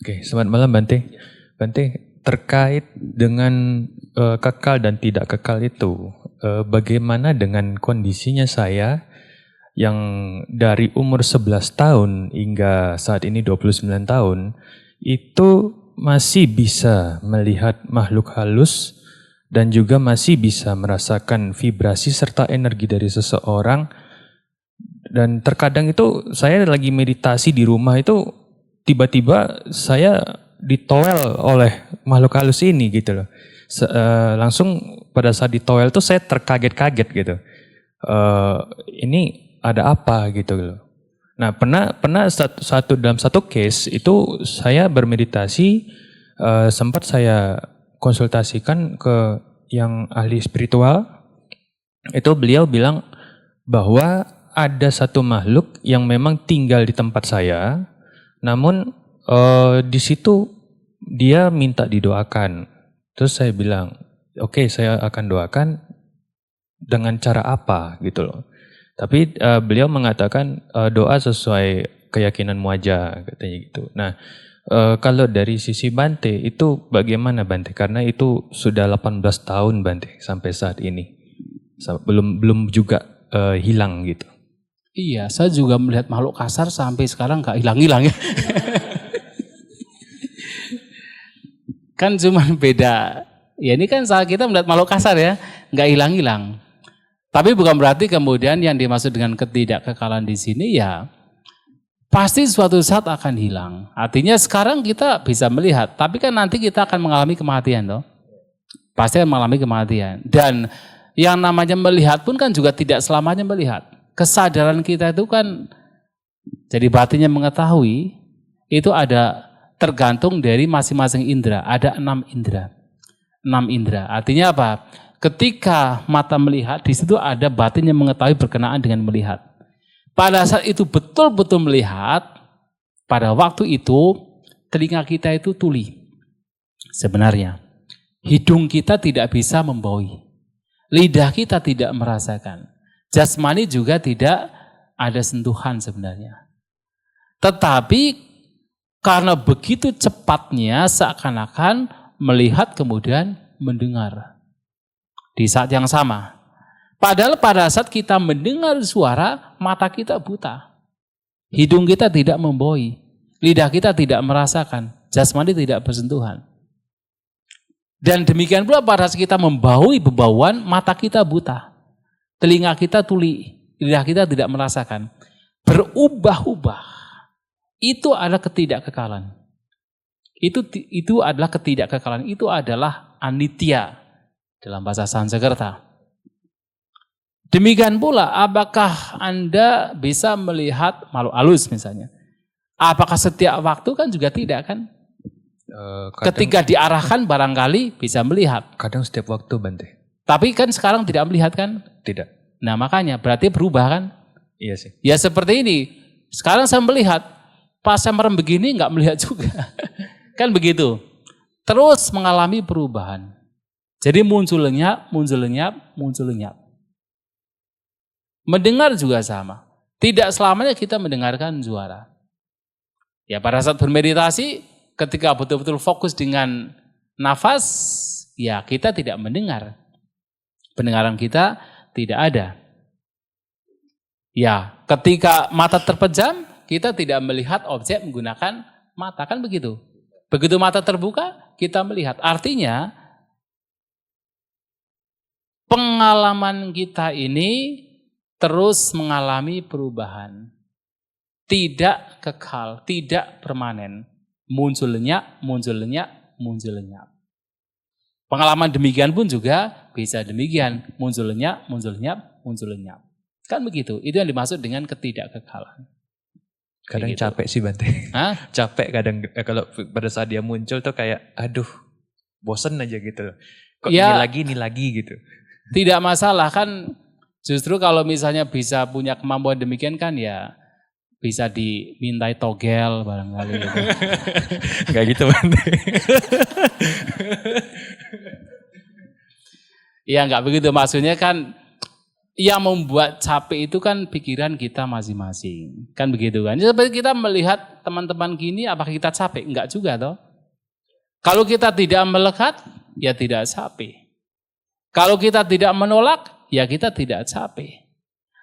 Oke, selamat malam Bante. Bante, terkait dengan kekal dan tidak kekal itu, bagaimana dengan kondisinya saya yang dari umur 11 tahun hingga saat ini 29 tahun, itu masih bisa melihat makhluk halus dan juga masih bisa merasakan vibrasi serta energi dari seseorang. Dan terkadang itu saya lagi meditasi di rumah itu tiba-tiba saya ditowel oleh makhluk halus ini gitu loh. Langsung pada saat ditowel tuh saya terkaget-kaget gitu. Ini ada apa gitu loh. Nah pernah dalam satu case itu saya bermeditasi, sempat saya konsultasikan ke yang ahli spiritual. Itu beliau bilang bahwa ada satu makhluk yang memang tinggal di tempat saya, namun di situ dia minta didoakan. Terus saya bilang, oke, saya akan doakan dengan cara apa gitu loh. Tapi beliau mengatakan doa sesuai keyakinanmu aja katanya gitu. Nah, kalau dari sisi Bante itu bagaimana Bante? Karena itu sudah 18 tahun Bante sampai saat ini. Belum juga hilang gitu. Iya, saya juga melihat makhluk kasar sampai sekarang gak hilang-hilang ya. Kan cuma beda. Ya ini kan saat kita melihat makhluk kasar ya, gak hilang-hilang. Tapi bukan berarti kemudian yang dimaksud dengan ketidakkekalan di sini ya pasti suatu saat akan hilang. Artinya sekarang kita bisa melihat, tapi kan nanti kita akan mengalami kematian toh. Pasti akan mengalami kematian. Dan yang namanya melihat pun kan juga tidak selamanya melihat. Kesadaran kita itu kan jadi batinnya mengetahui itu ada tergantung dari masing-masing indera. Ada 6 indera. 6 indera. Artinya apa? Ketika mata melihat, di situ ada batin yang mengetahui berkenaan dengan melihat. Pada saat itu betul-betul melihat, pada waktu itu telinga kita itu tuli. Sebenarnya, hidung kita tidak bisa membaui. Lidah kita tidak merasakan. Jasmani juga tidak ada sentuhan sebenarnya. Tetapi karena begitu cepatnya seakan-akan melihat kemudian mendengar. Di saat yang sama. Padahal pada saat kita mendengar suara, mata kita buta. Hidung kita tidak membaui. Lidah kita tidak merasakan. Jasmani tidak bersentuhan. Dan demikian pula pada saat kita membaui bebauan, mata kita buta. Telinga kita tuli, lidah kita tidak merasakan. Berubah-ubah. Itu adalah ketidakkekalan. Itu adalah ketidakkekalan. Itu adalah anitya dalam bahasa Sanskerta. Demikian pula, apakah Anda bisa melihat makhluk halus misalnya? Apakah setiap waktu kan juga tidak kan? Ketika diarahkan barangkali bisa melihat. Kadang setiap waktu Bante. Tapi kan sekarang tidak melihat kan? Tidak. Nah makanya berarti berubah kan? Iya sih. Ya seperti ini. Sekarang saya melihat, pas saya merem begini nggak melihat juga. Kan begitu. Terus mengalami perubahan. Jadi muncul lenyap, muncul lenyap, muncul lenyap. Mendengar juga sama. Tidak selamanya kita mendengarkan suara. Ya pada saat bermeditasi, ketika betul-betul fokus dengan nafas, ya kita tidak mendengar. Pendengaran kita tidak ada. Ya, ketika mata terpejam, kita tidak melihat objek menggunakan mata, kan begitu. Begitu mata terbuka, kita melihat. Artinya, pengalaman kita ini terus mengalami perubahan. Tidak kekal, tidak permanen. Muncul lenyap, muncul lenyap, muncul lenyap. Pengalaman demikian pun juga bisa demikian. Muncul lenyap, muncul lenyap, muncul lenyap. Kan begitu. Itu yang dimaksud dengan ketidakkekalan. Kadang gitu. Capek sih Bante. Hah? Capek kadang kalau pada saat dia muncul tuh kayak aduh bosen aja gitu. Kok Ya, ini lagi gitu. tidak masalah kan, justru kalau misalnya bisa punya kemampuan demikian kan ya bisa dimintai togel barangkali gitu. Gak gitu Bante. Ya nggak begitu, maksudnya kan yang membuat capek itu kan pikiran kita masing-masing. Kan begitu kan. Seperti kita melihat teman-teman gini, apakah kita capek? Enggak juga toh. Kalau kita tidak melekat, ya tidak capek. Kalau kita tidak menolak, ya kita tidak capek.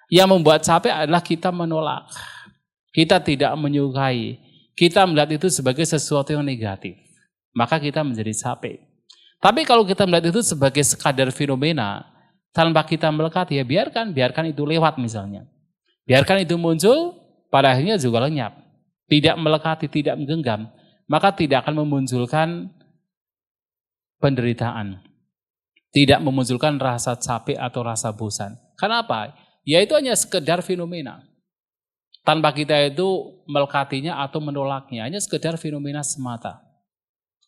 Yang membuat capek adalah kita menolak. Kita tidak menyukai. Kita melihat itu sebagai sesuatu yang negatif. Maka kita menjadi capek. Tapi kalau kita melihat itu sebagai sekadar fenomena, tanpa kita melekat, ya biarkan itu lewat misalnya. Biarkan itu muncul, pada akhirnya juga lenyap. Tidak melekati, tidak menggenggam, maka tidak akan memunculkan penderitaan. Tidak memunculkan rasa capek atau rasa bosan. Kenapa? Ya itu hanya sekedar fenomena. Tanpa kita itu melekatinya atau menolaknya, hanya sekedar fenomena semata.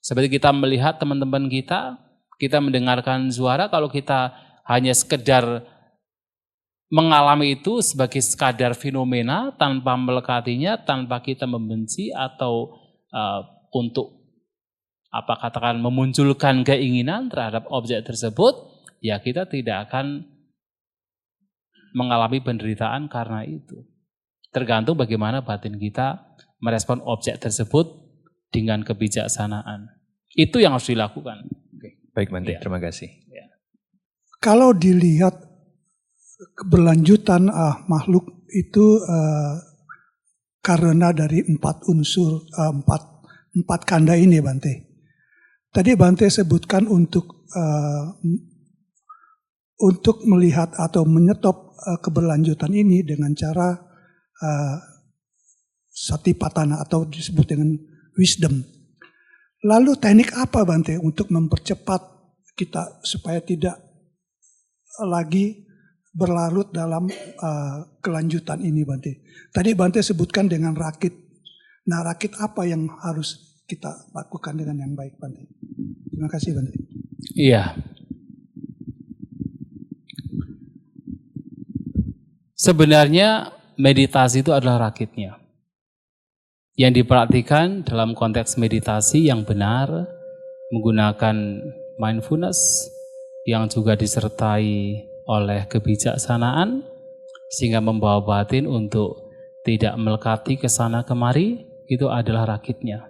Seperti kita melihat teman-teman kita mendengarkan suara, kalau kita hanya sekedar mengalami itu sebagai sekadar fenomena tanpa melekatinya, tanpa kita membenci atau untuk katakan memunculkan keinginan terhadap objek tersebut, ya kita tidak akan mengalami penderitaan karena itu. Tergantung bagaimana batin kita merespon objek tersebut dengan kebijaksanaan. Itu yang harus dilakukan. Baik Bante, terima kasih. Ya. Kalau dilihat keberlanjutan makhluk itu karena dari 4 unsur, 4 kanda ini Bante. Tadi Bante sebutkan untuk melihat atau menyetop keberlanjutan ini dengan cara satipatthana atau disebut dengan wisdom. Lalu teknik apa Bante untuk mempercepat kita supaya tidak lagi berlarut dalam kelanjutan ini Bante? Tadi Bante sebutkan dengan rakit. Nah rakit apa yang harus kita lakukan dengan yang baik Bante? Terima kasih Bante. Iya. Sebenarnya meditasi itu adalah rakitnya. Yang diperhatikan dalam konteks meditasi yang benar, menggunakan mindfulness yang juga disertai oleh kebijaksanaan, sehingga membawa batin untuk tidak melekati ke sana kemari, itu adalah rakitnya.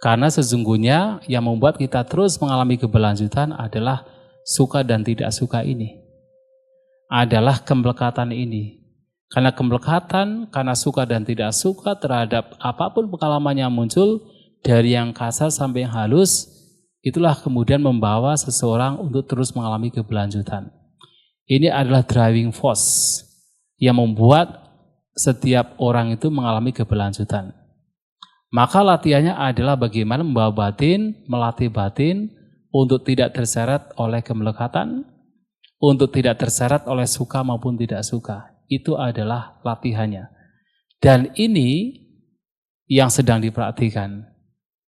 Karena sesungguhnya yang membuat kita terus mengalami keberlanjutan adalah suka dan tidak suka ini. Adalah kemelekatan ini. Karena kemelekatan, karena suka dan tidak suka terhadap apapun pengalaman yang muncul, dari yang kasar sampai yang halus, itulah kemudian membawa seseorang untuk terus mengalami keberlanjutan. Ini adalah driving force yang membuat setiap orang itu mengalami keberlanjutan. Maka latihannya adalah bagaimana membawa batin, melatih batin untuk tidak terseret oleh kemelekatan, untuk tidak terseret oleh suka maupun tidak suka. Itu adalah latihannya. Dan ini yang sedang diperhatikan.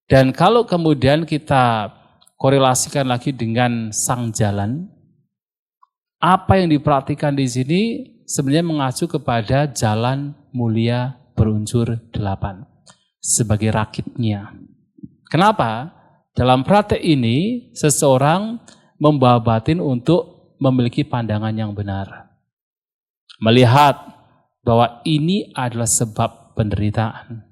Dan kalau kemudian kita korelasikan lagi dengan sang jalan, apa yang diperhatikan di sini sebenarnya mengacu kepada jalan mulia berunsur 8 sebagai rakitnya. Kenapa? Dalam praktek ini seseorang membawa batin untuk memiliki pandangan yang benar. Melihat bahwa ini adalah sebab penderitaan.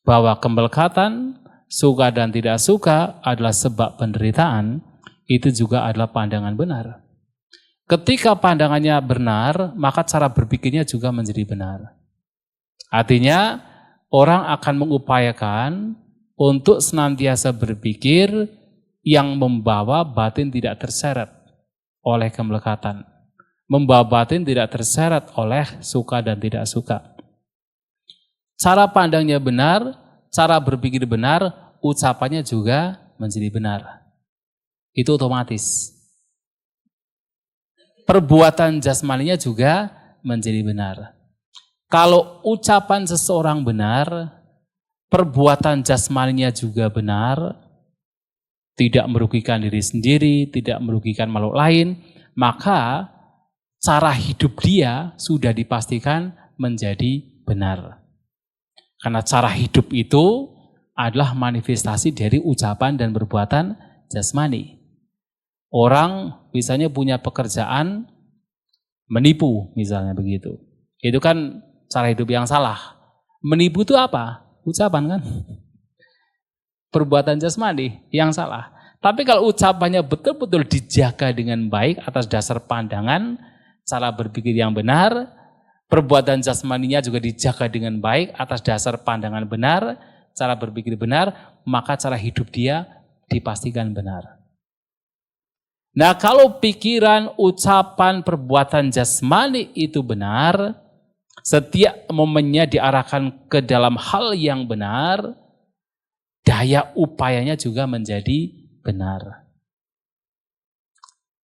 Bahwa kemelekatan, suka dan tidak suka adalah sebab penderitaan, itu juga adalah pandangan benar. Ketika pandangannya benar, maka cara berpikirnya juga menjadi benar. Artinya, orang akan mengupayakan untuk senantiasa berpikir yang membawa batin tidak terseret oleh kemelekatan. Membawa batin tidak terseret oleh suka dan tidak suka. Cara pandangnya benar, cara berpikir benar, ucapannya juga menjadi benar. Itu otomatis. Perbuatan jasmaninya juga menjadi benar. Kalau ucapan seseorang benar, perbuatan jasmaninya juga benar, tidak merugikan diri sendiri, tidak merugikan makhluk lain, maka cara hidup dia sudah dipastikan menjadi benar. Karena cara hidup itu adalah manifestasi dari ucapan dan perbuatan jasmani. Orang misalnya punya pekerjaan Menipu misalnya begitu. Itu kan cara hidup yang salah. Menipu itu apa? Ucapan kan? Perbuatan jasmani yang salah. Tapi kalau ucapannya betul-betul dijaga dengan baik atas dasar pandangan, cara berpikir yang benar, perbuatan jasmaninya juga dijaga dengan baik atas dasar pandangan benar, cara berpikir benar, maka cara hidup dia dipastikan benar. Nah, kalau pikiran, ucapan, perbuatan jasmani itu benar, setiap momennya diarahkan ke dalam hal yang benar, daya upayanya juga menjadi benar.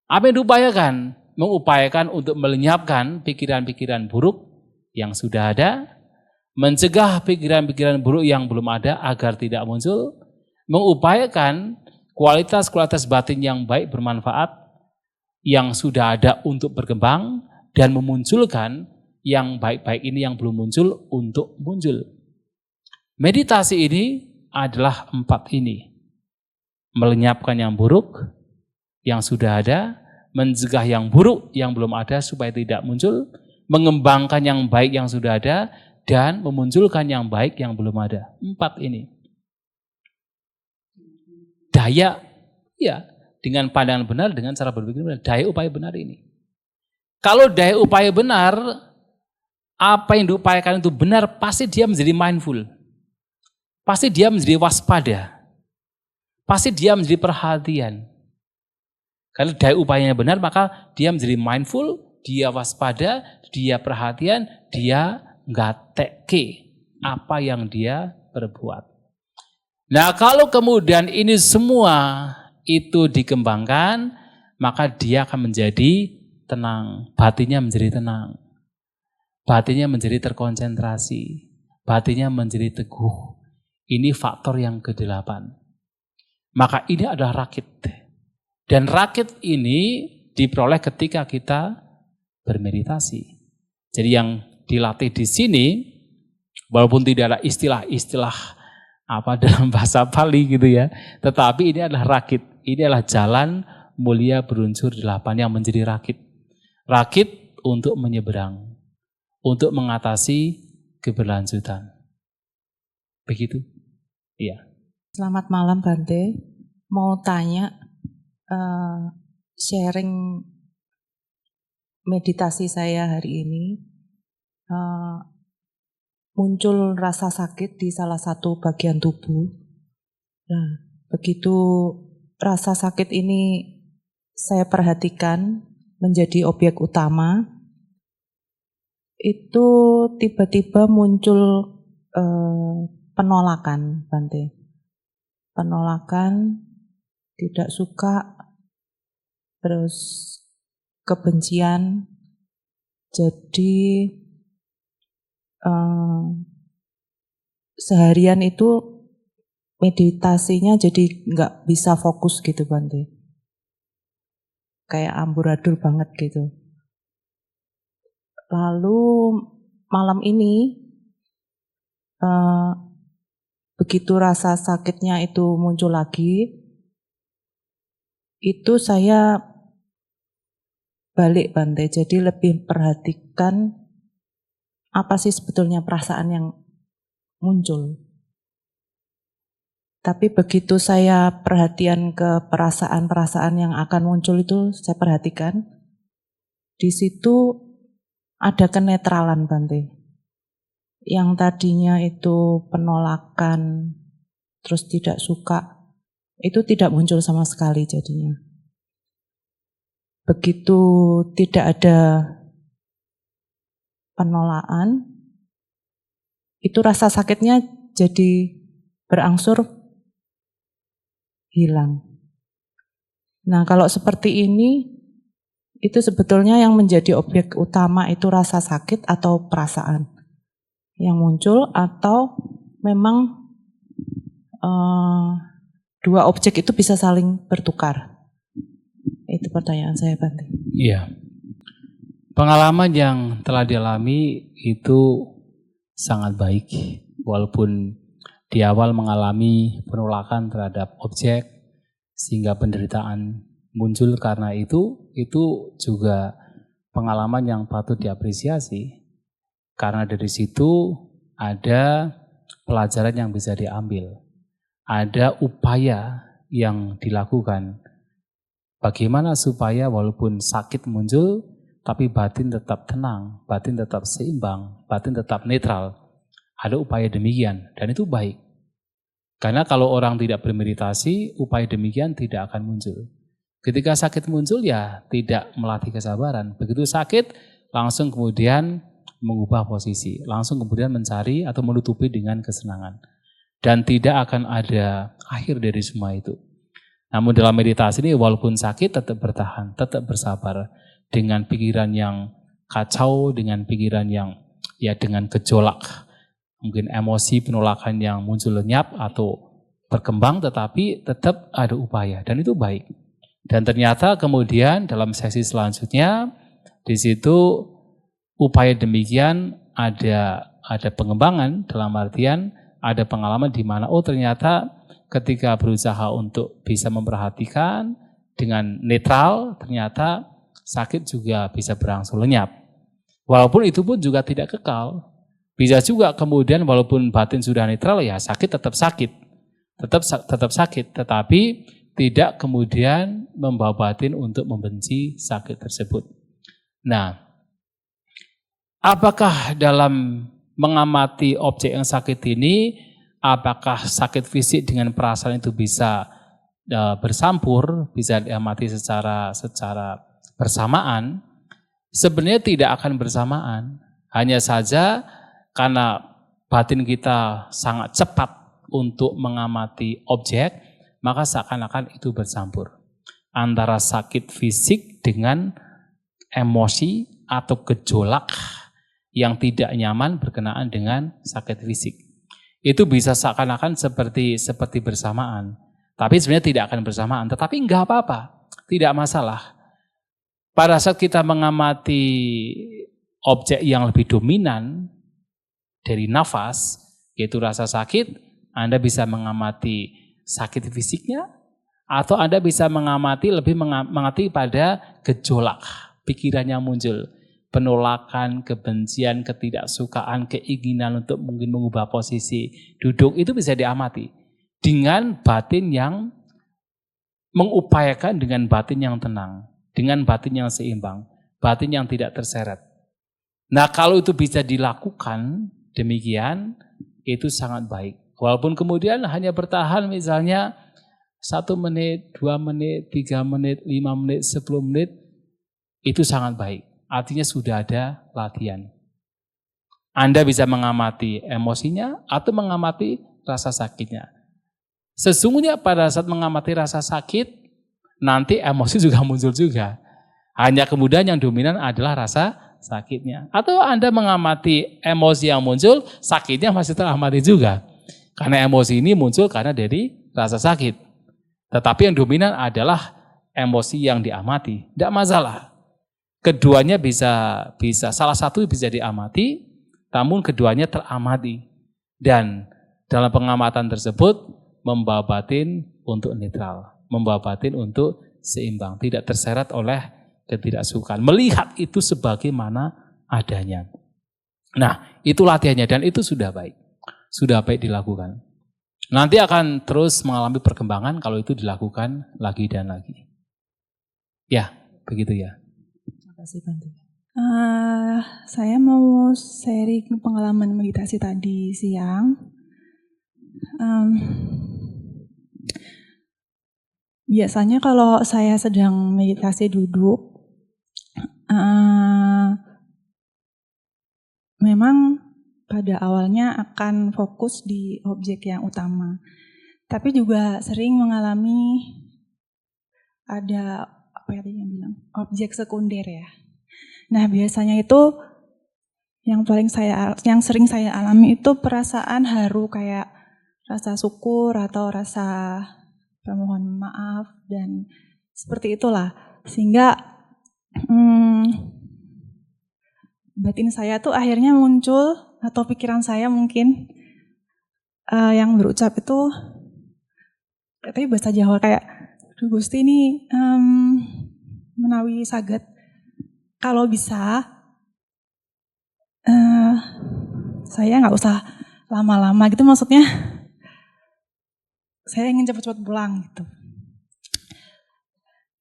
Apa yang diupayakan? Mengupayakan untuk melenyapkan pikiran-pikiran buruk yang sudah ada, mencegah pikiran-pikiran buruk yang belum ada agar tidak muncul, mengupayakan kualitas-kualitas batin yang baik bermanfaat yang sudah ada untuk berkembang dan memunculkan yang baik-baik ini yang belum muncul untuk muncul. Meditasi ini adalah 4 ini. Melenyapkan yang buruk yang sudah ada, mencegah yang buruk yang belum ada supaya tidak muncul, mengembangkan yang baik yang sudah ada, dan memunculkan yang baik yang belum ada. 4 ini. Daya, ya, dengan pandangan benar, dengan cara berpikir benar, daya upaya benar ini. Kalau daya upaya benar, apa yang diupayakan itu benar, pasti dia menjadi mindful. Pasti dia menjadi waspada. Pasti dia menjadi perhatian. Kalau daya upayanya benar, maka dia menjadi mindful, dia waspada, dia perhatian, dia nggak teke apa yang dia perbuat. Nah, kalau kemudian ini semua itu dikembangkan, maka dia akan menjadi tenang, batinnya menjadi tenang, batinnya menjadi terkonsentrasi, batinnya menjadi teguh. Ini faktor yang ke-8. Maka ini adalah rakit. Dan rakit ini diperoleh ketika kita bermeditasi. Jadi yang dilatih di sini, walaupun tidak ada istilah-istilah apa dalam bahasa Pali gitu ya, tetapi ini adalah rakit. Ini adalah jalan mulia berunsur 8 yang menjadi rakit. Rakit untuk menyeberang, untuk mengatasi keberlanjutan. Begitu? Iya. Selamat malam Bante. Mau tanya, sharing meditasi saya hari ini, muncul rasa sakit di salah satu bagian tubuh. Nah, begitu rasa sakit ini saya perhatikan menjadi objek utama, itu tiba-tiba muncul penolakan, Bante. Penolakan, tidak suka, terus kebencian. Jadi seharian itu meditasinya jadi nggak bisa fokus gitu Bante. Kayak amburadul banget gitu. Lalu malam ini begitu rasa sakitnya itu muncul lagi, itu saya balik Bante. Jadi lebih perhatikan apa sih sebetulnya perasaan yang muncul. Tapi begitu saya perhatian ke perasaan-perasaan yang akan muncul itu saya perhatikan, di situ ada kenetralan Bante. Yang tadinya itu penolakan, terus tidak suka, itu tidak muncul sama sekali jadinya. Begitu tidak ada penolakan, itu rasa sakitnya jadi berangsur hilang. Nah, kalau seperti ini, itu sebetulnya yang menjadi objek utama itu rasa sakit atau perasaan yang muncul, atau memang dua objek itu bisa saling bertukar. Itu pertanyaan saya, Bante. Iya. Pengalaman yang telah dialami itu sangat baik, walaupun di awal mengalami penolakan terhadap objek sehingga penderitaan muncul karena itu juga pengalaman yang patut diapresiasi, karena dari situ ada pelajaran yang bisa diambil, ada upaya yang dilakukan. Bagaimana supaya walaupun sakit muncul, tapi batin tetap tenang, batin tetap seimbang, batin tetap netral. Ada upaya demikian, dan itu baik. Karena kalau orang tidak bermeditasi, upaya demikian tidak akan muncul. Ketika sakit muncul ya tidak melatih kesabaran. Begitu sakit, langsung kemudian mengubah posisi, langsung kemudian mencari atau menutupi dengan kesenangan. Dan tidak akan ada akhir dari semua itu. Namun dalam meditasi ini walaupun sakit tetap bertahan, tetap bersabar. Dengan pikiran yang kacau, dengan pikiran yang ya dengan gejolak. Mungkin emosi penolakan yang muncul lenyap atau berkembang, tetapi tetap ada upaya dan itu baik. Dan ternyata kemudian dalam sesi selanjutnya di situ upaya demikian ada pengembangan, dalam artian ada pengalaman di mana ternyata ketika berusaha untuk bisa memperhatikan dengan netral, ternyata sakit juga bisa berangsur lenyap. Walaupun itu pun juga tidak kekal. Bisa juga kemudian walaupun batin sudah netral ya sakit, tetap sakit, tetapi tidak kemudian membawa batin untuk membenci sakit tersebut. Nah, apakah dalam mengamati objek yang sakit ini, apakah sakit fisik dengan perasaan itu bisa bersampur, bisa diamati secara bersamaan? Sebenarnya tidak akan bersamaan, hanya saja karena batin kita sangat cepat untuk mengamati objek, maka seakan-akan itu bercampur. Antara sakit fisik dengan emosi atau gejolak yang tidak nyaman berkenaan dengan sakit fisik. Itu bisa seakan-akan seperti bersamaan. Tapi sebenarnya tidak akan bersamaan. Tetapi enggak apa-apa, tidak masalah. Pada saat kita mengamati objek yang lebih dominan, dari nafas, yaitu rasa sakit, Anda bisa mengamati sakit fisiknya, atau Anda bisa mengamati pada gejolak pikiran yang muncul, penolakan, kebencian, ketidaksukaan, keinginan untuk mungkin mengubah posisi duduk, itu bisa diamati dengan batin yang mengupayakan, dengan batin yang tenang, dengan batin yang seimbang, batin yang tidak terseret. Nah, kalau itu bisa dilakukan demikian, itu sangat baik. Walaupun kemudian hanya bertahan misalnya 1 menit, 2 menit, 3 menit, 5 menit, 10 menit, itu sangat baik. Artinya sudah ada latihan. Anda bisa mengamati emosinya atau mengamati rasa sakitnya. Sesungguhnya pada saat mengamati rasa sakit, nanti emosi juga muncul juga. Hanya kemudian yang dominan adalah rasa sakitnya. Atau Anda mengamati emosi yang muncul, sakitnya masih teramati juga. Karena emosi ini muncul karena dari rasa sakit. Tetapi yang dominan adalah emosi yang diamati. Tidak masalah. Keduanya bisa salah satu bisa diamati, namun keduanya teramati. Dan dalam pengamatan tersebut membawa batin untuk netral, membawa batin untuk seimbang, tidak terseret oleh ketidaksukaan. Melihat itu sebagaimana adanya. Nah, itu latihannya dan itu sudah baik. Sudah baik dilakukan. Nanti akan terus mengalami perkembangan kalau itu dilakukan lagi dan lagi. Ya, begitu ya. Terima kasih Bante. Saya mau sharing pengalaman meditasi tadi siang. Biasanya kalau saya sedang meditasi duduk, memang pada awalnya akan fokus di objek yang utama. Tapi juga sering mengalami ada objek sekunder ya. Nah, biasanya itu yang sering saya alami itu perasaan haru, kayak rasa syukur atau rasa permohonan maaf dan seperti itulah. Sehingga batin saya tuh akhirnya muncul, atau pikiran saya mungkin yang berucap itu katanya bahasa Jawa kayak, Gusti ini menawi saged kalau bisa saya nggak usah lama-lama gitu, maksudnya saya ingin cepat-cepat pulang gitu.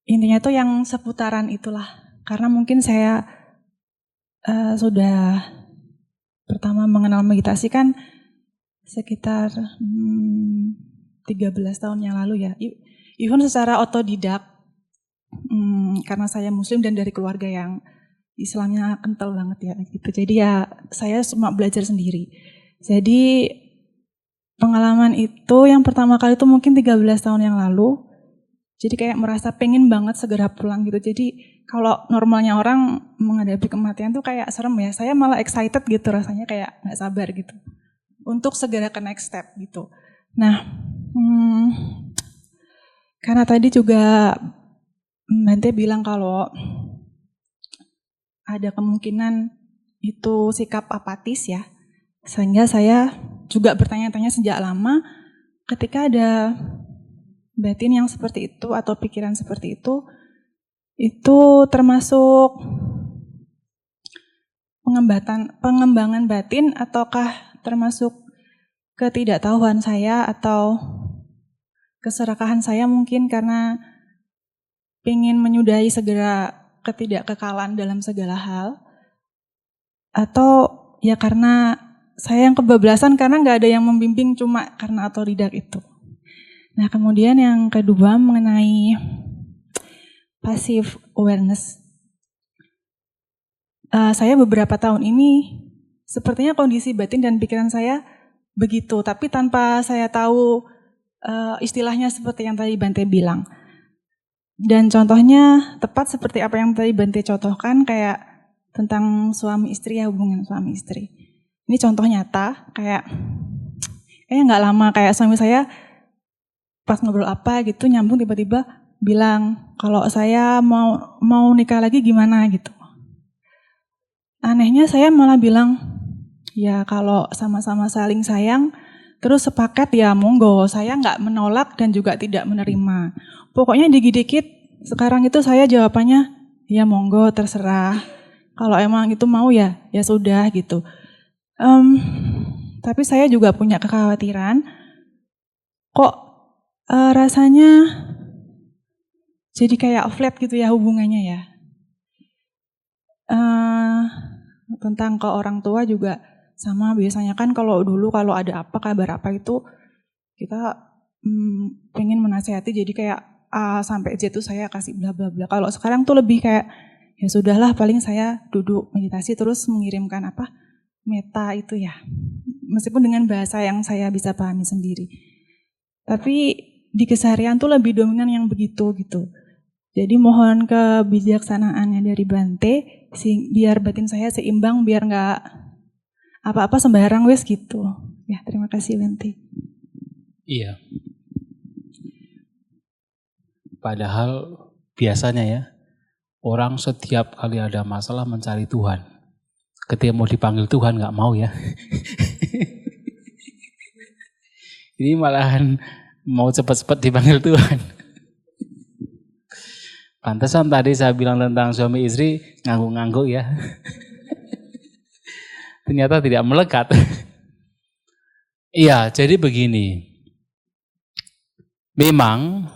Intinya itu yang seputaran itulah, karena mungkin saya sudah pertama mengenal meditasi kan sekitar 13 tahun yang lalu ya. Even secara otodidak, karena saya muslim dan dari keluarga yang Islamnya kental banget ya gitu. Jadi ya saya cuma belajar sendiri. Jadi pengalaman itu yang pertama kali itu mungkin 13 tahun yang lalu. Jadi kayak merasa pengen banget segera pulang gitu. Jadi kalau normalnya orang menghadapi kematian tuh kayak serem ya. Saya malah excited gitu, rasanya kayak gak sabar gitu. Untuk segera ke next step gitu. Nah, karena tadi juga Bante bilang kalau ada kemungkinan itu sikap apatis ya. Sehingga saya juga bertanya-tanya sejak lama ketika ada batin yang seperti itu atau pikiran seperti itu termasuk pengembangan batin ataukah termasuk ketidaktahuan saya atau keserakahan saya mungkin karena ingin menyudahi segera ketidakkekalan dalam segala hal, atau ya karena saya yang kebablasan karena nggak ada yang membimbing cuma karena otodidak itu. Nah kemudian yang kedua mengenai passive awareness. Saya beberapa tahun ini sepertinya kondisi batin dan pikiran saya begitu, tapi tanpa saya tahu istilahnya seperti yang tadi Bante bilang. Dan contohnya tepat seperti apa yang tadi Bante contohkan, kayak tentang suami istri ya, hubungan suami istri. Ini contoh nyata, kayaknya nggak lama kayak suami saya pas ngobrol apa gitu nyambung tiba-tiba bilang kalau saya mau nikah lagi gimana gitu. Anehnya saya malah bilang ya kalau sama-sama saling sayang terus sepakat ya monggo, saya nggak menolak dan juga tidak menerima. Pokoknya dikit-dikit sekarang itu saya jawabannya ya monggo terserah. Kalau emang itu mau ya sudah gitu. Tapi saya juga punya kekhawatiran kok rasanya jadi kayak flat gitu ya hubungannya ya. Tentang ke orang tua juga sama, biasanya kan kalau dulu kalau ada apa kabar apa itu kita pengen menasehati jadi kayak A sampai Z itu saya kasih bla bla bla. Kalau sekarang tuh lebih kayak ya sudahlah paling saya duduk meditasi terus mengirimkan apa meta itu ya. Meskipun dengan bahasa yang saya bisa pahami sendiri. Tapi di keseharian tuh lebih dominan yang begitu gitu. Jadi mohon kebijaksanaannya dari Bante biar batin saya seimbang, biar nggak apa-apa sembarang wes gitu. Ya terima kasih Bante. Iya. Padahal biasanya ya, orang setiap kali ada masalah mencari Tuhan. Ketika mau dipanggil Tuhan nggak mau ya. Ini malahan mau cepat-cepat dipanggil Tuhan. Pantesan tadi saya bilang tentang suami istri ngangguk-ngangguk ya. Ternyata tidak melekat. Iya, jadi begini. Memang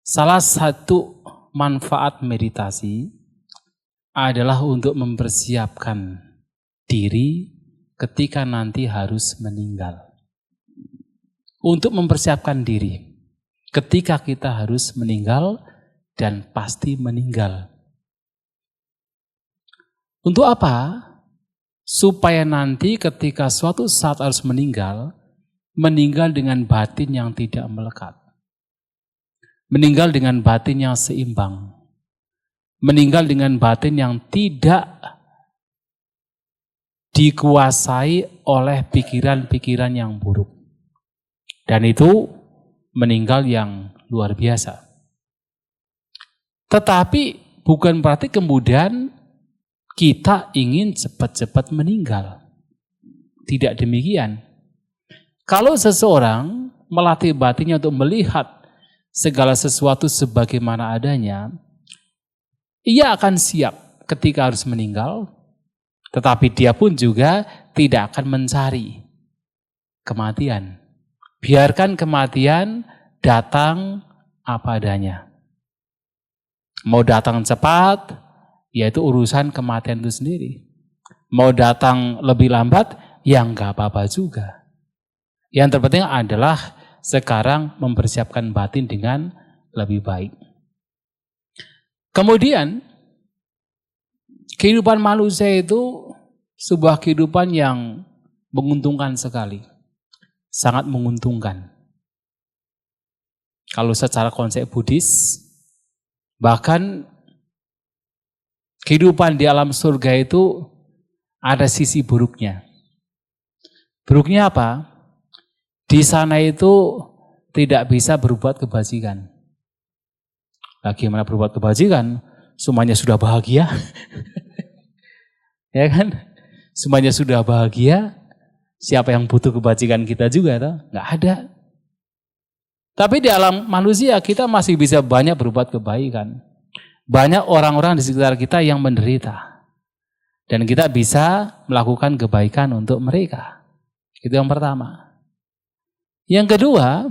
salah satu manfaat meditasi adalah untuk mempersiapkan diri ketika nanti harus meninggal. Untuk mempersiapkan diri ketika kita harus meninggal dan pasti meninggal. Untuk apa? Supaya nanti ketika suatu saat harus meninggal dengan batin yang tidak melekat. Meninggal dengan batin yang seimbang. Meninggal dengan batin yang tidak dikuasai oleh pikiran-pikiran yang buruk. Dan itu meninggal yang luar biasa. Tetapi bukan berarti kemudian kita ingin cepat-cepat meninggal. Tidak demikian. Kalau seseorang melatih batinnya untuk melihat segala sesuatu sebagaimana adanya, Ia akan siap ketika harus meninggal, tetapi dia pun juga tidak akan mencari kematian. Biarkan kematian datang apa adanya. Mau datang cepat, yaitu urusan kematian itu sendiri. Mau datang lebih lambat, ya nggak apa-apa juga. Yang terpenting adalah sekarang mempersiapkan batin dengan lebih baik. Kemudian, kehidupan manusia itu sebuah kehidupan yang menguntungkan sekali. Sangat menguntungkan. Kalau secara konsep Buddhis, bahkan kehidupan di alam surga itu ada sisi buruknya. Buruknya apa? Di sana itu tidak bisa berbuat kebajikan. Bagaimana berbuat kebajikan? Semuanya sudah bahagia. Ya kan? Semuanya sudah bahagia. Siapa yang butuh kebajikan kita juga? Nggak ada. Tapi di alam manusia kita masih bisa banyak berbuat kebaikan. Banyak orang-orang di sekitar kita yang menderita. Dan kita bisa melakukan kebaikan untuk mereka. Itu yang pertama. Yang kedua,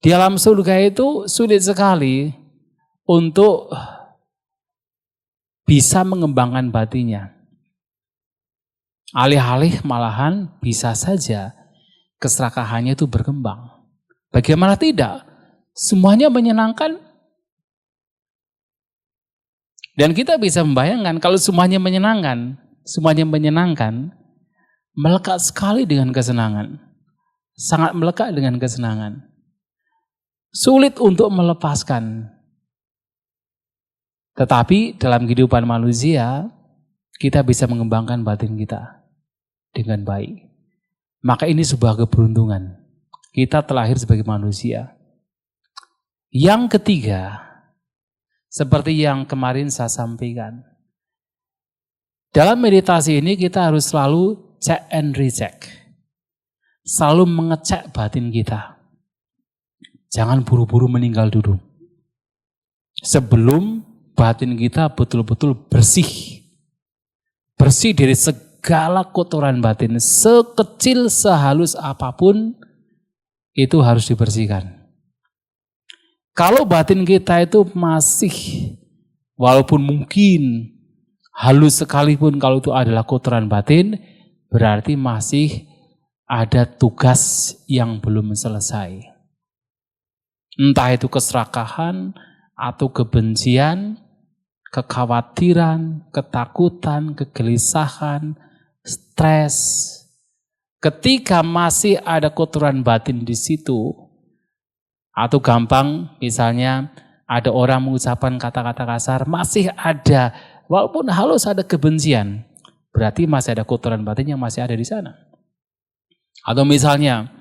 di alam surga itu sulit sekali untuk bisa mengembangkan batinnya. Alih-alih malahan bisa saja keserakahannya itu berkembang. Bagaimana tidak? Semuanya menyenangkan. Dan kita bisa membayangkan kalau semuanya menyenangkan, melekat sekali dengan kesenangan. Sangat melekat dengan kesenangan. Sulit untuk melepaskan. Tetapi dalam kehidupan manusia, kita bisa mengembangkan batin kita dengan baik. Maka ini sebuah keberuntungan. Kita terlahir sebagai manusia. Yang ketiga, seperti yang kemarin saya sampaikan. Dalam meditasi ini kita harus selalu check and recheck. Selalu mengecek batin kita. Jangan buru-buru meninggal dulu. Sebelum batin kita betul-betul bersih. Bersih dari segala kotoran batin. Sekecil, sehalus apapun, itu harus dibersihkan. Kalau batin kita itu masih, walaupun mungkin halus sekalipun kalau itu adalah kotoran batin, berarti masih ada tugas yang belum selesai. Entah itu keserakahan atau kebencian, kekhawatiran, ketakutan, kegelisahan, stres. Ketika masih ada kotoran batin di situ, atau gampang misalnya ada orang mengucapkan kata-kata kasar, masih ada, walaupun halus ada kebencian, berarti masih ada kotoran batin yang masih ada di sana. Atau misalnya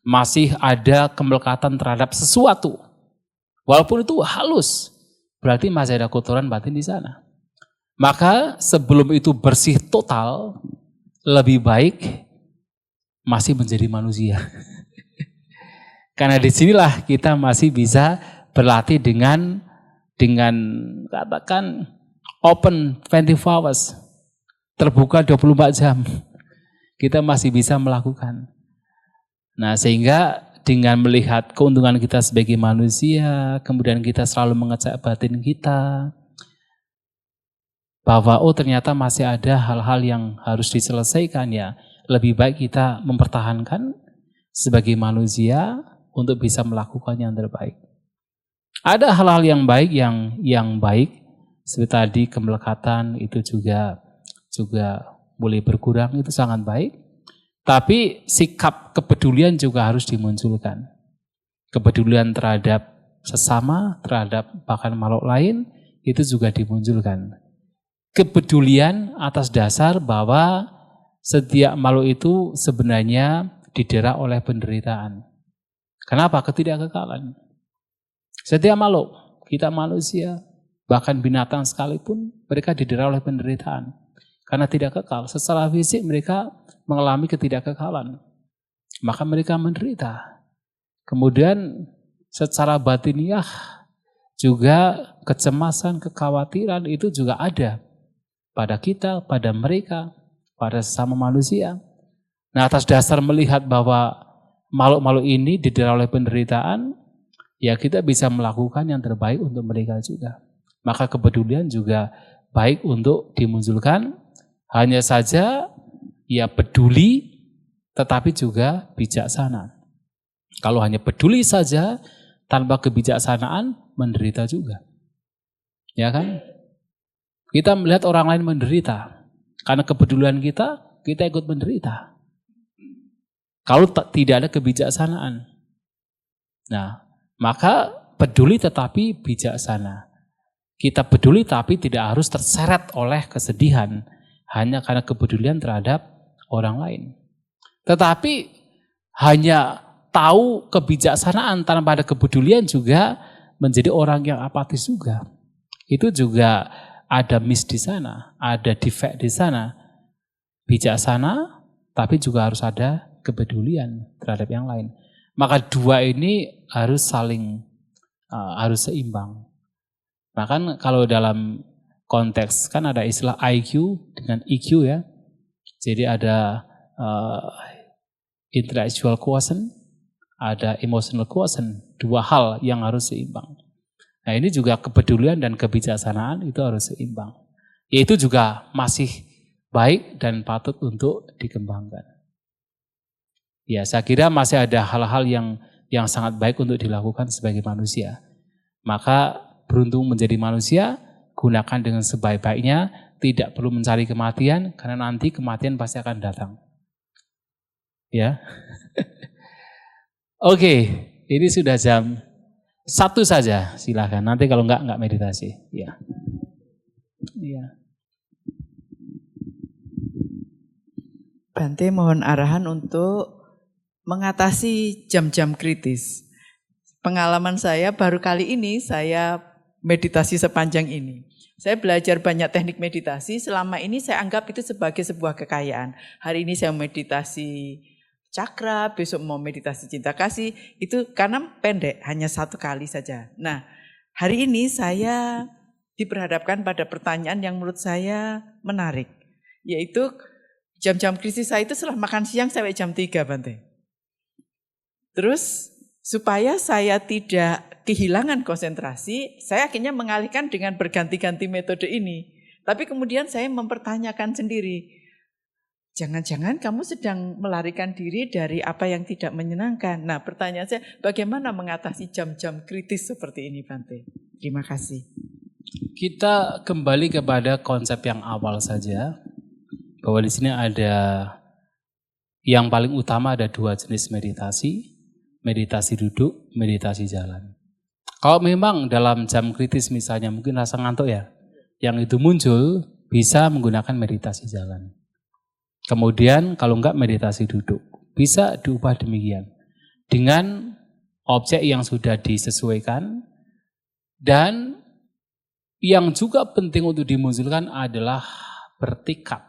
masih ada kemelekatan terhadap sesuatu, walaupun itu halus, berarti masih ada kotoran batin di sana. Maka sebelum itu bersih total, lebih baik masih menjadi manusia. Karena disinilah kita masih bisa berlatih dengan katakan open 24 hours, terbuka 24 jam. Kita masih bisa melakukan. Nah, sehingga dengan melihat keuntungan kita sebagai manusia, kemudian kita selalu mengecek batin kita, bahwa ternyata masih ada hal-hal yang harus diselesaikan, ya lebih baik kita mempertahankan sebagai manusia untuk bisa melakukan yang terbaik. Ada hal-hal yang baik yang baik seperti tadi kemelekatan itu juga boleh berkurang, itu sangat baik. Tapi sikap kepedulian juga harus dimunculkan. Kepedulian terhadap sesama, terhadap bahkan makhluk lain, itu juga dimunculkan. Kepedulian atas dasar bahwa setiap makhluk itu sebenarnya didera oleh penderitaan. Kenapa? Ketidakkekalan. Setiap makhluk, kita manusia, bahkan binatang sekalipun, mereka didera oleh penderitaan. Karena tidak kekal, secara fisik mereka mengalami ketidakkekalan. Maka mereka menderita. Kemudian secara batiniah juga kecemasan, kekhawatiran itu juga ada pada kita, pada mereka, pada sesama manusia. Nah, atas dasar melihat bahwa makhluk-makhluk ini didera oleh penderitaan, ya kita bisa melakukan yang terbaik untuk mereka juga. Maka kepedulian juga baik untuk dimunculkan, hanya saja ya peduli tetapi juga bijaksana. Kalau hanya peduli saja tanpa kebijaksanaan, menderita juga. Ya kan? Kita melihat orang lain menderita. Karena kepedulian kita ikut menderita. Kalau tidak ada kebijaksanaan. Nah, maka peduli tetapi bijaksana. Kita peduli tapi tidak harus terseret oleh kesedihan. Hanya karena kepedulian terhadap orang lain. Tetapi hanya tahu kebijaksanaan tanpa ada kepedulian juga menjadi orang yang apatis juga. Itu juga ada miss di sana, ada defect di sana. Bijaksana tapi juga harus ada kepedulian terhadap yang lain. Maka dua ini harus saling, harus seimbang. Bahkan kalau dalam konteks, kan ada istilah IQ dengan EQ ya. Jadi ada intellectual quotient, ada emotional quotient. Dua hal yang harus seimbang. Nah ini juga kepedulian dan kebijaksanaan itu harus seimbang. Yaitu juga masih baik dan patut untuk dikembangkan. Ya, saya kira masih ada hal-hal yang sangat baik untuk dilakukan sebagai manusia. Maka beruntung menjadi manusia, gunakan dengan sebaik-baiknya, tidak perlu mencari kematian, karena nanti kematian pasti akan datang. Ya. Oke, ini sudah jam 1 saja, silakan. Nanti kalau enggak meditasi. Ya. Ya. Bante mohon arahan untuk mengatasi jam-jam kritis. Pengalaman saya baru kali ini saya meditasi sepanjang ini. Saya belajar banyak teknik meditasi, selama ini saya anggap itu sebagai sebuah kekayaan. Hari ini saya meditasi cakra, besok mau meditasi cinta kasih, itu karena pendek, hanya 1 kali saja. Nah, hari ini saya diperhadapkan pada pertanyaan yang menurut saya menarik, yaitu jam-jam krisis saya itu setelah makan siang sampai jam 3, Bante. Terus supaya saya tidak kehilangan konsentrasi, saya akhirnya mengalihkan dengan berganti-ganti metode ini. Tapi kemudian saya mempertanyakan sendiri, jangan-jangan kamu sedang melarikan diri dari apa yang tidak menyenangkan. Nah, pertanyaan saya, bagaimana mengatasi jam-jam kritis seperti ini, Bante? Terima kasih. Kita kembali kepada konsep yang awal saja, bahwa di sini ada yang paling utama ada 2 jenis meditasi. Meditasi duduk, meditasi jalan. Kalau memang dalam jam kritis misalnya mungkin rasa ngantuk ya, yang itu muncul bisa menggunakan meditasi jalan. Kemudian kalau enggak meditasi duduk, bisa diubah demikian. Dengan objek yang sudah disesuaikan dan yang juga penting untuk dimunculkan adalah bertikad.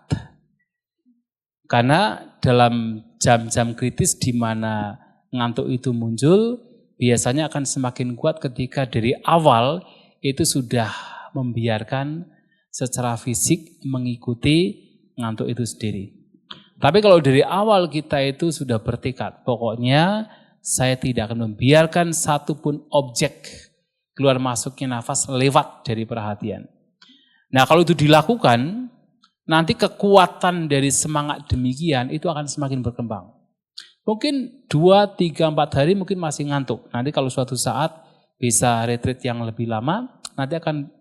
Karena dalam jam-jam kritis di mana ngantuk itu muncul, biasanya akan semakin kuat ketika dari awal itu sudah membiarkan secara fisik mengikuti ngantuk itu sendiri. Tapi kalau dari awal kita itu sudah bertekad, pokoknya saya tidak akan membiarkan satupun objek keluar masuknya nafas lewat dari perhatian. Nah kalau itu dilakukan, nanti kekuatan dari semangat demikian itu akan semakin berkembang. Mungkin 2, 3, 4 hari mungkin masih ngantuk. Nanti kalau suatu saat bisa retreat yang lebih lama, nanti akan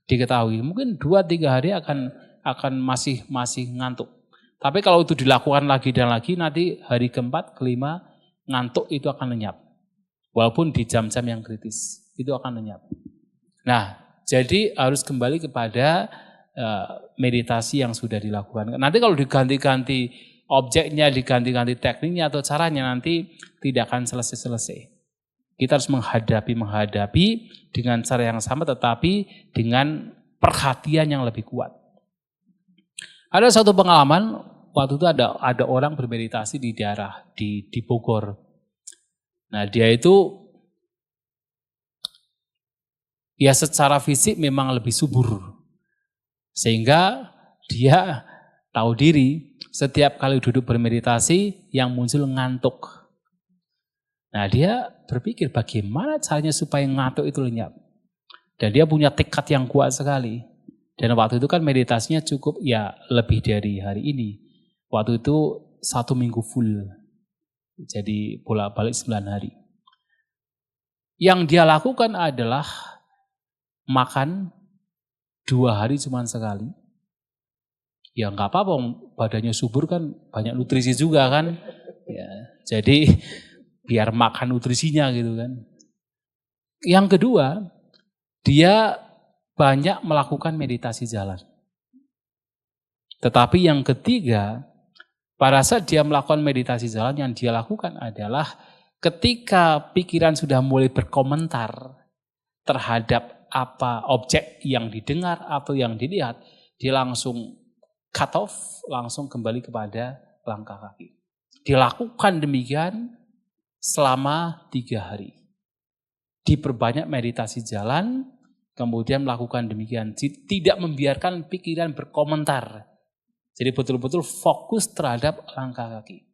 diketahui. Mungkin 2, 3 hari akan masih ngantuk. Tapi kalau itu dilakukan lagi dan lagi, nanti hari keempat, kelima, ngantuk itu akan lenyap. Walaupun di jam-jam yang kritis, itu akan lenyap. Nah, jadi harus kembali kepada meditasi yang sudah dilakukan. Nanti kalau diganti-ganti objeknya, diganti-ganti tekniknya atau caranya, nanti tidak akan selesai-selesai. Kita harus menghadapi dengan cara yang sama tetapi dengan perhatian yang lebih kuat. Ada satu pengalaman, waktu itu ada orang bermeditasi di daerah di Bogor. Nah dia itu ya secara fisik memang lebih subur. Sehingga dia tahu diri, setiap kali duduk bermeditasi yang muncul ngantuk. Nah dia berpikir bagaimana caranya supaya ngantuk itu lenyap. Dan dia punya tekad yang kuat sekali. Dan waktu itu kan meditasinya cukup ya lebih dari hari ini. Waktu itu 1 minggu full. Jadi bolak-balik 9 hari. Yang dia lakukan adalah makan 2 hari cuma sekali. Ya nggak apa-apa, badannya subur kan banyak nutrisi juga kan. Ya, jadi biar makan nutrisinya gitu kan. Yang kedua, dia banyak melakukan meditasi jalan. Tetapi yang ketiga, pada saat dia melakukan meditasi jalan, yang dia lakukan adalah ketika pikiran sudah mulai berkomentar terhadap apa objek yang didengar atau yang dilihat, dia langsung cut off, langsung kembali kepada langkah kaki. Dilakukan demikian selama 3 hari. Diperbanyak meditasi jalan, kemudian melakukan demikian. Tidak membiarkan pikiran berkomentar. Jadi betul-betul fokus terhadap langkah kaki.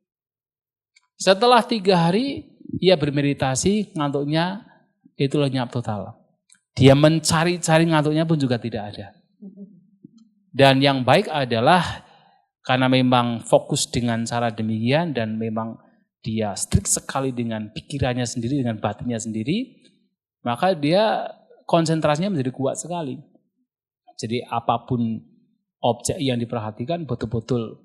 Setelah 3 hari, ia bermeditasi, ngantuknya itu lenyap total. Dia mencari-cari ngantuknya pun juga tidak ada. Dan yang baik adalah karena memang fokus dengan cara demikian dan memang dia strict sekali dengan pikirannya sendiri, dengan batinnya sendiri, maka dia konsentrasinya menjadi kuat sekali. Jadi apapun objek yang diperhatikan betul-betul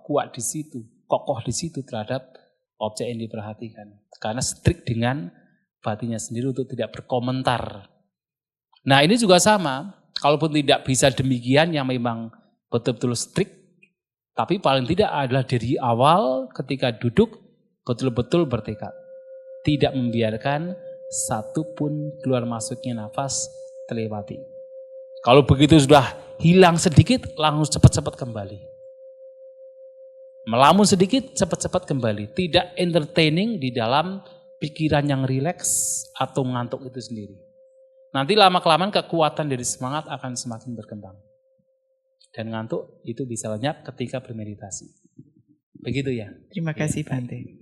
kuat di situ, kokoh di situ terhadap objek yang diperhatikan. Karena strict dengan batinnya sendiri untuk tidak berkomentar. Nah ini juga sama, kalaupun tidak bisa demikian yang memang betul-betul strict, tapi paling tidak adalah dari awal ketika duduk betul-betul bertekad. Tidak membiarkan satupun keluar masuknya nafas terlewati. Kalau begitu sudah hilang sedikit, langsung cepat-cepat kembali. Melamun sedikit, cepat-cepat kembali. Tidak entertaining di dalam pikiran yang rileks atau ngantuk itu sendiri. Nanti lama-kelamaan kekuatan dari semangat akan semakin berkembang. Dan ngantuk itu bisa lenyap ketika bermeditasi. Begitu ya. Terima kasih Bante.